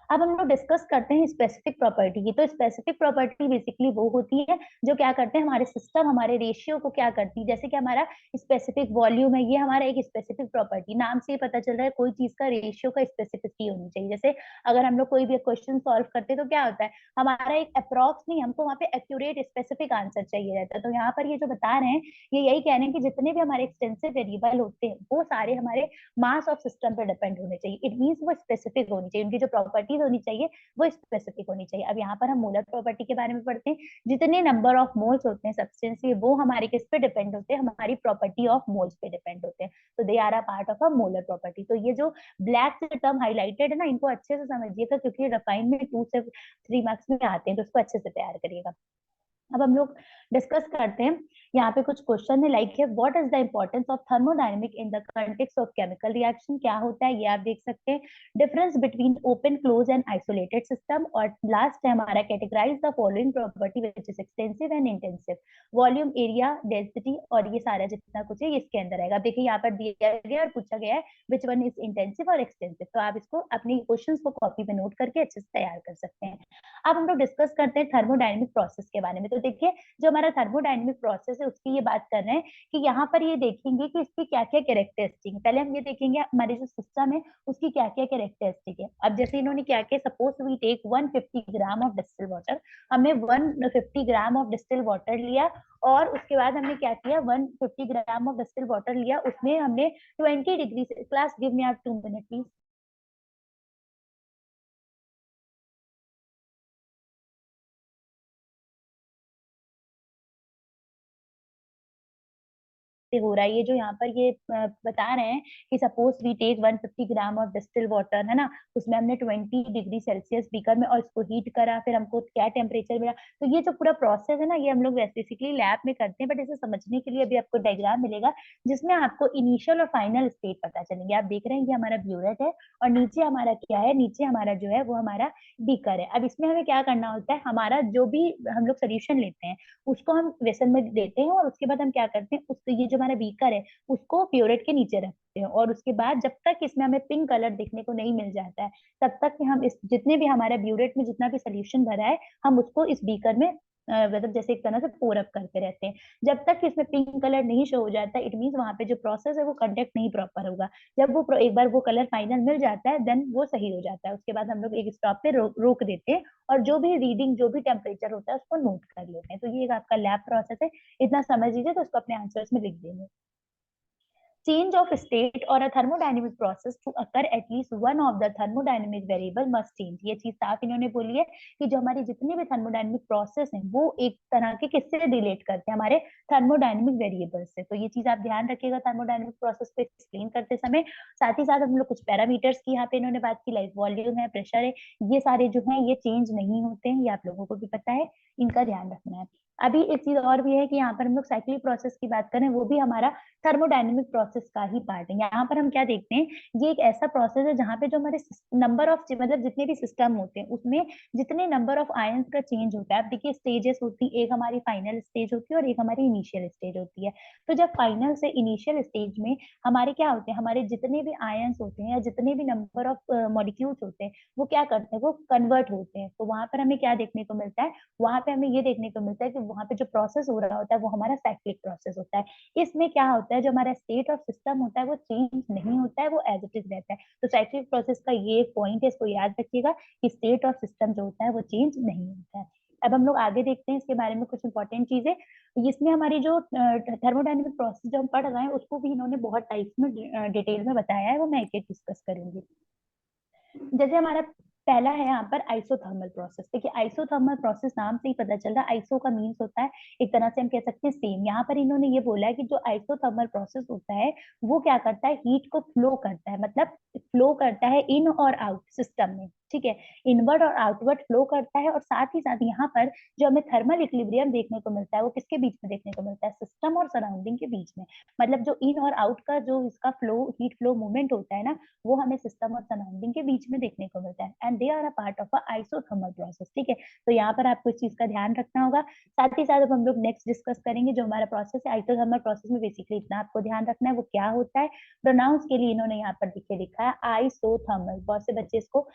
अब हम लोग डिस्कस करते हैं स्पेसिफिक प्रॉपर्टी की। तो स्पेसिफिक प्रॉपर्टी बेसिकली वो होती है जो क्या करते हैं, हमारे सिस्टम, हमारे रेशियो को क्या करती है। जैसे कि हमारा स्पेसिफिक वॉल्यूम है, ये हमारा एक स्पेसिफिक प्रॉपर्टी, नाम से ही पता चल रहा है कोई चीज का रेशियो का स्पेसिफिसिटी होनी चाहिए। जैसे अगर हम लोग कोई भी क्वेश्चन सॉल्व करते हैं तो क्या होता है, हमारा एक अप्रॉक्स नहीं, हमको वहाँ पे एक्यूरेट स्पेसिफिक आंसर चाहिए रहता है। तो यहाँ पर ये जो बता रहे हैं, ये यही कह रहे हैं कि जितने भी हमारे एक्सटेंसिव वेरिएबल होते हैं वो सारे हमारे मास ऑफ सिस्टम पर डिपेंड होने चाहिए। इट मीन्स वो स्पेसिफिक होनी चाहिए, उनकी जो प्रॉपर्टीज होनी चाहिए वो स्पेसिफिक होनी चाहिए। अब यहाँ पर हम मोलर प्रॉपर्टी के बारे में पढ़ते हैं। जितने नंबर ऑफ मोल्स होते हैं सब्सटेंस के, वो हमारे किस पे डिपेंड होते हैं, हमारी प्रॉपर्टी ऑफ मोल्स पे डिपेंड होते हैं। तो they are a part of a molar property. तो ये जो ब्लैक से टर्म हाईलाइटेड है ना, इनको अच्छे से समझिएगा, क्योंकि रिफाइन में 2 से 3 मार्क्स में आते हैं, तो उसको अच्छे से तैयार करिएगा। अब हम लोग डिस्कस करते हैं। यहाँ पे कुछ क्वेश्चन है, लाइक है what is the importance of thermodynamic in the context of chemical reaction. क्या होता है ये आप देख सकते हैं। Difference between open close and isolated system. और लास्ट है हमारा categorize the following property which is extensive and intensive. Volume, area, density और ये सारा जितना कुछ है ये इसके अंदर आएगा। देखिए यहाँ पर दिया गया और पूछा गया है विच वन इज इंटेंसिव और एक्सटेंसिव। तो आप इसको अपने क्वेश्चन को कॉपी पे नोट करके अच्छे से तैयार कर सकते हैं। अब हम लोग डिस्कस करते हैं थर्मोडायनेमिक प्रोसेस के बारे में। तो तो देखिए जो हमारा थर्मोडायनेमिक प्रोसेस है उसकी ये बात कर रहे हैं कि यहाँ पर ये देखेंगे कि इसकी क्या क्या कैरेक्टरिस्टिक है। पहले हम ये देखेंगे हमारे जो सिस्टम है उसकी क्या क्या कैरेक्टरिस्टिक है। अब जैसे इन्होंने क्या किया, suppose we take 150 gram of distil water, हमने 150 ग्राम ऑफ डिस्टिल वाटर लिया और उसके बाद हमने क्या किया, 150 ग्राम ऑफ डिस्टिल वाटर लिया, उसमें हमने 20 डिग्री, क्लास गिव मी आप 2 मिनट प्लीज। से हो रहा है, ये जो यहाँ पर ये बता रहे हैं कि suppose we take 150 gram of distil water, है ना, उसमें हमने 20 डिग्री सेल्सियस बीकर में और इसको हीट करा, फिर हमको क्या टेम्परेचर मिला। तो ये जो पूरा प्रोसेस है ना, ये हम लोग बेसिकली लैब में करते हैं, बट इसे समझने के लिए अभी आपको डायग्राम मिलेगा जिसमें आपको इनिशियल और फाइनल स्टेट पता चलेंगे। आप देख रहे हैं कि हमारा ब्यूरेट है और नीचे हमारा क्या है, नीचे हमारा जो है वो हमारा बीकर है। अब इसमें हमें क्या करना होता है, हमारा जो भी हम लोग सोल्यूशन लेते हैं उसको हम वेसल में देते हैं और उसके बाद हम क्या करते हैं, उस ये जो हमारा बीकर है उसको प्योरेट के नीचे रखते हैं और उसके बाद जब तक इसमें हमें पिंक कलर देखने को नहीं मिल जाता है तब तक कि हम इस जितने भी हमारा ब्यूरेट में जितना भी सोल्यूशन भरा है हम उसको इस बीकर में मतलब जैसे एक तरह से पोर अप करते रहते हैं। जब तक इसमें पिंक कलर नहीं शो हो जाता, इट मीन वहां पे जो प्रोसेस है वो कंडक्ट नहीं प्रॉपर होगा। जब वो एक बार वो कलर फाइनल मिल जाता है देन वो सही हो जाता है। उसके बाद हम लोग एक स्टॉप पे रोक देते हैं और जो भी रीडिंग जो भी टेम्परेचर होता है उसको नोट कर लेते हैं। तो ये एक आपका लैब प्रोसेस है, इतना समझ लीजिए तो उसको अपने आंसर्स में लिख देंगे। Change of state or a thermodynamic process to occur at least one of the thermodynamic variable must change। ये चीज साफ इन्होंने बोली है कि जो हमारी जितने भी थर्मोडायनेमिक प्रोसेस हैं वो एक तरह के किससे रिलेट करते हैं, हमारे थर्मोडायनेमिक वेरिएबल से। तो ये चीज आप ध्यान रखिएगा थर्मोडायनेमिक प्रोसेस को एक्सप्लेन करते समय। साथ ही साथ हम लोग कुछ पैरामीटर्स की यहाँ पे इन्होंने बात की, लाइक वॉल्यूम है, प्रेशर है, ये सारे जो है ये चेंज नहीं होते हैं, ये आप लोगों को भी पता है, इनका ध्यान रखना है। अभी एक चीज और भी है कि यहाँ पर हम लोग साइक्लिक प्रोसेस की बात करें, वो भी हमारा थर्मोडायनेमिक प्रोसेस का ही पार्ट है। यहाँ पर हम क्या देखते हैं, ये एक ऐसा प्रोसेस है जहाँ पे जो हमारे नंबर ऑफ मतलब जितने भी सिस्टम होते हैं उसमें जितने नंबर ऑफ आयंस का चेंज होता है। आप देखिए स्टेजेस होती है, एक हमारी फाइनल स्टेज होती है और एक हमारी इनिशियल स्टेज होती है। तो जब फाइनल से इनिशियल स्टेज में हमारे क्या होते हैं, हमारे जितने भी आयंस होते हैं या जितने भी नंबर ऑफ मॉलिक्यूल्स होते हैं वो क्या करते हैं, वो कन्वर्ट होते हैं। तो वहां पर हमें क्या देखने को मिलता है, वहां पे हमें ये देखने को मिलता है कि वहां पे जो प्रोसेस हो रहा होता है वो हमारा साइक्लिक प्रोसेस होता है। इसमें क्या होता है, जो हमारा स्टेट ऑफ सिस्टम होता है वो चेंज नहीं होता है, वो एज इट इज रहता है। तो साइक्लिक प्रोसेस का ये पॉइंट है, इसको याद रखिएगा कि स्टेट ऑफ सिस्टम जो होता है वो चेंज नहीं होता है। अब हम लोग आगे देखते हैं इसके बारे में कुछ इंपॉर्टेंट चीजें। इसमें हमारी जो थर्मोडायनेमिक प्रोसेस जो हम पढ़ रहे हैं उसको भी इन्होंने बहुत टाइप्स में डिटेल में बताया है, वो मैं एक एक डिस्कस करूंगी। जैसे हमारा पहला है यहाँ पर आइसोथर्मल प्रोसेस। देखिए आइसोथर्मल प्रोसेस नाम से ही पता चल रहा है, आइसो का मीन्स होता है एक तरह से हम कह सकते हैं सेम। यहाँ पर इन्होंने ये बोला है कि जो आइसोथर्मल प्रोसेस होता है वो क्या करता है, हीट को फ्लो करता है, मतलब फ्लो करता है इन और आउट सिस्टम में, ठीक है, इनवर्ड और आउटवर्ड फ्लो करता है। और साथ ही साथ यहाँ पर जो हमें थर्मल इक्विलिब्रियम देखने को मिलता है वो किसके बीच में देखने को मिलता है, सिस्टम और सराउंडिंग के बीच में। मतलब जो इन और आउट का जो इसका फ्लो हीट फ्लो मूवमेंट होता है ना, वो हमें सिस्टम और सराउंडिंग के बीच में देखने को मिलता है and they are a part of a isothermal process. ठीक है, तो यहाँ पर आपको इस चीज का ध्यान रखना होगा। साथ ही साथ अब हम लोग नेक्स्ट डिस्कस करेंगे जो हमारा प्रोसेस है आइसोथर्मल प्रोसेस में। बेसिकली इतना आपको ध्यान रखना है वो क्या होता है। प्रोनाउंस के लिए इन्होंने यहाँ पर लिखे लिखा है आइसोथर्मल। बहुत से बच्चे इसको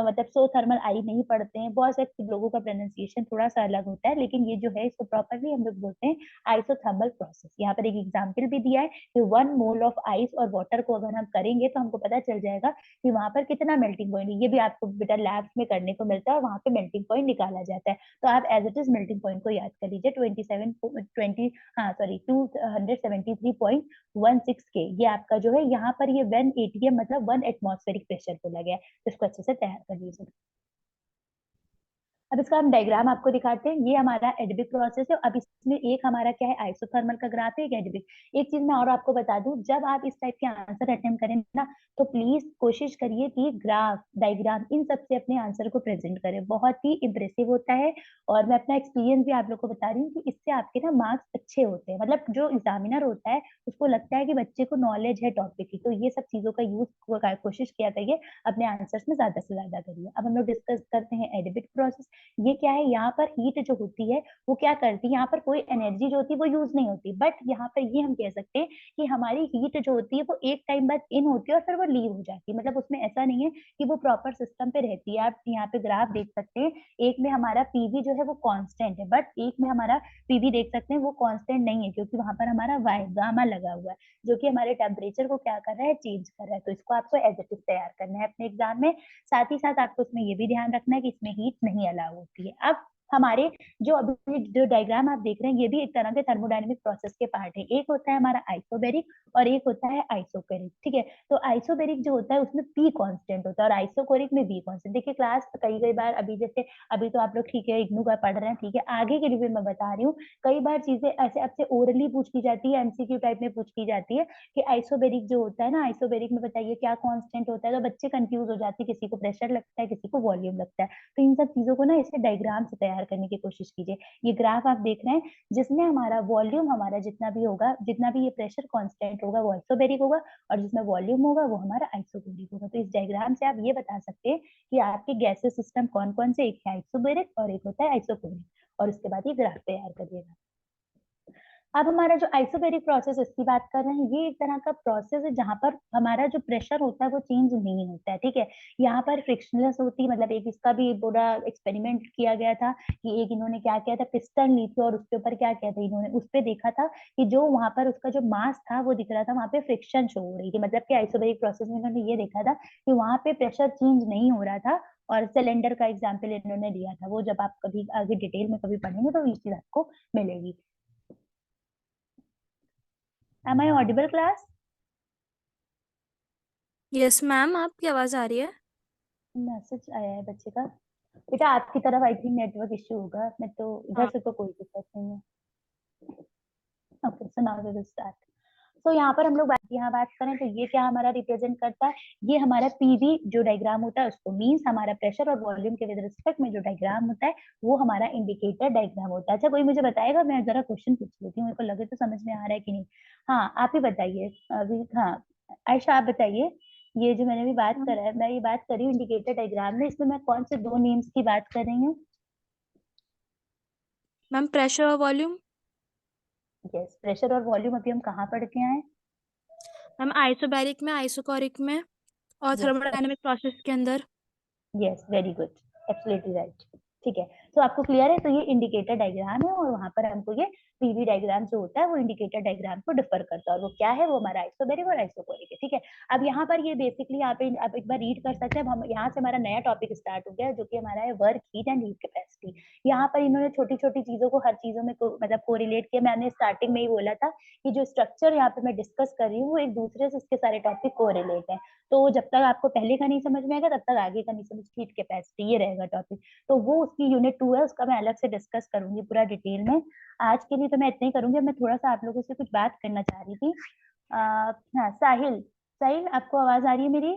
मतलब सो थर्मल आई नहीं पढ़ते हैं, बहुत से लोगों का प्रोनाउंसिएशन थोड़ा सा अलग होता है, लेकिन ये जो है इसको प्रॉपरली हम लोग बोलते हैं आइसोथर्मल प्रोसेस। यहाँ पर एक एग्जाम्पल भी दिया है कि 1 मोल ऑफ आइस और वाटर को अगर हम करेंगे तो हमको पता चल जाएगा कि वहां पर कितना मेल्टिंग पॉइंट है। ये भी आपको बेटा लैब्स में करने को मिलता है और वहां पे मेल्टिंग पॉइंट निकाला जाता है। तो आप as it is melting point को याद कर लीजिए, 273.16 के, ये आपका जो है यहाँ पर ये 1 atm मतलब 1 एटमॉस्फेरिक प्रेशर बोला गया है। तो इसको अच्छे से तैयार कर लीजिए। अब इसका हम डायग्राम आपको दिखाते हैं। ये हमारा एडिबिक प्रोसेस है। अब इसमें एक हमारा क्या है, आइसोथर्मल का ग्राफ है, एक एडिबिक। एक चीज मैं और आपको बता दूं, जब आप इस टाइप के आंसर अटेम्प्ट करें ना तो प्लीज कोशिश करिए कि ग्राफ डायग्राम इन सब से अपने आंसर को प्रेजेंट करें, बहुत ही इंप्रेसिव होता है। और मैं अपना एक्सपीरियंस भी आप लोग को बता रही हूँ कि इससे आपके ना मार्क्स अच्छे होते हैं। मतलब जो एग्जामिनर होता है उसको लगता है कि बच्चे को नॉलेज है टॉपिक की, तो ये सब चीजों का यूज कोशिश किया करिए, अपने आंसर्स में ज्यादा से ज्यादा करिए। अब हम लोग डिस्कस करते हैं एडिबिक प्रोसेस। ये क्या है, यहाँ पर हीट जो होती है वो क्या करती है, यहाँ पर कोई एनर्जी जो होती है वो यूज नहीं होती, बट यहाँ पर ये हम कह सकते हैं कि हमारी हीट जो होती है वो एक टाइम बाद इन होती है और फिर वो लीव हो जाती है। मतलब उसमें ऐसा नहीं है कि वो प्रॉपर सिस्टम पे रहती है। आप यहाँ पे ग्राफ देख सकते हैं, एक में हमारा पीवी जो है वो कांस्टेंट है, बट एक में हमारा पीवी देख सकते हैं वो कांस्टेंट नहीं है, क्योंकि वहां पर हमारा वाई गामा लगा हुआ है जो कि हमारे टेम्परेचर को क्या कर रहा है, चेंज कर रहा है। तो इसको आपको एज इट इज तैयार करना है अपने एग्जाम में। साथ ही साथ आपको इसमें ये भी ध्यान रखना है कि इसमें हीट नहीं अलाउ होती है। अब हमारे जो अभी जो डायग्राम आप देख रहे हैं ये भी एक तरह के थर्मोडायनेमिक प्रोसेस के पार्ट है। एक होता है हमारा आइसोबेरिक और एक होता है आइसोकेरिक, ठीक है। तो आइसोबेरिक जो होता है उसमें पी कांस्टेंट होता है और आइसोकोरिक में बी कांस्टेंट। देखिए क्लास कई कई बार अभी जैसे अभी तो आप लोग ठीक है इग्नू का पढ़ रहे हैं, ठीक है, आगे के लिए भी मैं बता रही हूँ। कई बार चीजें ऐसे आपसे ओरली पूछ की जाती है, एमसीक्यू टाइप में पूछ की जाती है कि आइसोबेरिक जो होता है ना, आइसोबेरिक में बताइए क्या कांस्टेंट होता है। तो बच्चे कंफ्यूज हो जाते हैं, किसी को प्रेशर लगता है, किसी को वॉल्यूम लगता है। तो इन सब चीजों को ना इसे डायग्राम से तैयार करने की कोशिश कीजिए। ये ग्राफ आप देख रहे हैं जिसमें हमारा वॉल्यूम हमारा जितना भी होगा, जितना भी ये प्रेशर कांस्टेंट होगा वो आइसोबेरिक होगा, और जिसमें वॉल्यूम होगा वो हमारा आइसोकोरिक होगा। तो इस डायग्राम से आप ये बता सकते हैं कि आपके गैसेस सिस्टम कौन कौन से, एक है आइसोबेरिक और एक होता है आइसोकोरिक। और उसके बाद ये ग्राफ तैयार करिएगा। अब हमारा जो आइसोबेरिक प्रोसेस इसकी बात कर रहे हैं, ये एक तरह का प्रोसेस है जहां पर हमारा जो प्रेशर होता है वो चेंज नहीं होता है, ठीक है। यहाँ पर फ्रिक्शनलेस होती है, मतलब एक इसका भी पूरा एक्सपेरिमेंट किया गया था कि एक इन्होंने क्या किया था, पिस्टन ली थी और उसके ऊपर क्या किया था इन्होंने, उस पे देखा था कि जो वहां पर उसका जो मास था वो दिख रहा था, वहां पे फ्रिक्शन शो हो रही थी। मतलब कि आइसोबेरिक प्रोसेस में इन्होंने ये देखा था कि वहां पे प्रेशर चेंज नहीं हो रहा था। और सिलेंडर का एग्जाम्पल इन्होंने लिया था, वो जब आप कभी आगे डिटेल में कभी पढ़ेंगे तो ये चीज आपको मिलेगी। Am I audible class? Yes ma'am, आपकी आवाज आ रही है। मैसेज आया है बच्चे का। बेटा आपकी तरफ आई थिंक नेटवर्क इश्यू होगा, मैं तो इधर हाँ से तो कोई दिक्कत नहीं है। Okay so now we will start. तो यहाँ पर हम लोग यहाँ बात करें तो ये क्या हमारा रिप्रेजेंट करता है, ये हमारा पीवी जो डायग्राम होता है उसको मींस हमारा प्रेशर और वॉल्यूम के विद रिस्पेक्ट में जो डायग्राम होता है वो हमारा इंडिकेटर डायग्राम होता है। अच्छा कोई मुझे बताएगा, मैं जरा क्वेश्चन पूछ लेती हूँ, मेरे को लगे तो समझ में आ रहा है कि नहीं। हाँ आप ही बताइए अभी। हाँ आयशा आप बताइए, ये जो मैंने भी बात करा है, मैं ये बात कर रही हूँ इंडिकेटर डायग्राम में, इसमें मैं कौन से दो नेम्स की बात कर रही हूँ। मैम, प्रेशर और वॉल्यूम। यस, प्रेशर और वॉल्यूम अभी हम कहाँ पढ़ के आए। मैम, आइसोबैरिक में, आइसोकोरिक में और यस, थर्मोडायनेमिक प्रोसेस के अंदर। Yes very good, absolutely right. ठीक है, तो आपको क्लियर है। तो ये इंडिकेटर डायग्राम है और वहां पर हमको ये पीवी डायग्राम जो होता है वो इंडिकेटर डायग्राम को डिफर करता है, और वो क्या है, वो हमारा आइसोबेरिक और आइसोकोरिक है, ठीक है। अब यहाँ पर ये बेसिकली आप एक बार रीड कर सकते हैं। अब हम यहाँ से हमारा नया टॉपिक स्टार्ट हो गया जो कि हमारा है work heat and heat capacity. यहाँ पर इन्होंने छोटी छोटी चीजों को हर चीजों में मतलब कोरिलेट किया। मैंने स्टार्टिंग में ही बोला था कि जो स्ट्रक्चर यहाँ पे मैं डिस्कस कर रही हूँ वो एक दूसरे से इसके सारे टॉपिक कोरिलेट है। तो जब तक आपको पहले का नहीं समझ में आएगा तब तक आगे का नहीं समझ, हीट कैपेसिटी ये रहेगा टॉपिक। तो वो उसकी यूनिट 2 है, उसका मैं अलग से डिस्कस करूंगी पूरा डिटेल में। आज के लिए तो मैं इतना ही करूंगी। मैं थोड़ा सा आप लोगों से कुछ बात करना चाह रही थी। हाँ साहिल, साहिल आपको आवाज आ रही है मेरी।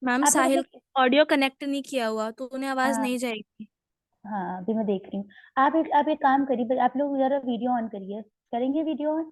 मैम, आप लोग साहिल अपने ऑडियो कनेक्ट नहीं किया हुआ तो उन्हें आवाज हाँ नहीं जाएगी। हाँ अभी मैं देख रही हूँ। आप एक काम करिए, आप लोग जरा वीडियो ऑन करिए, करेंगे वीडियो ऑन।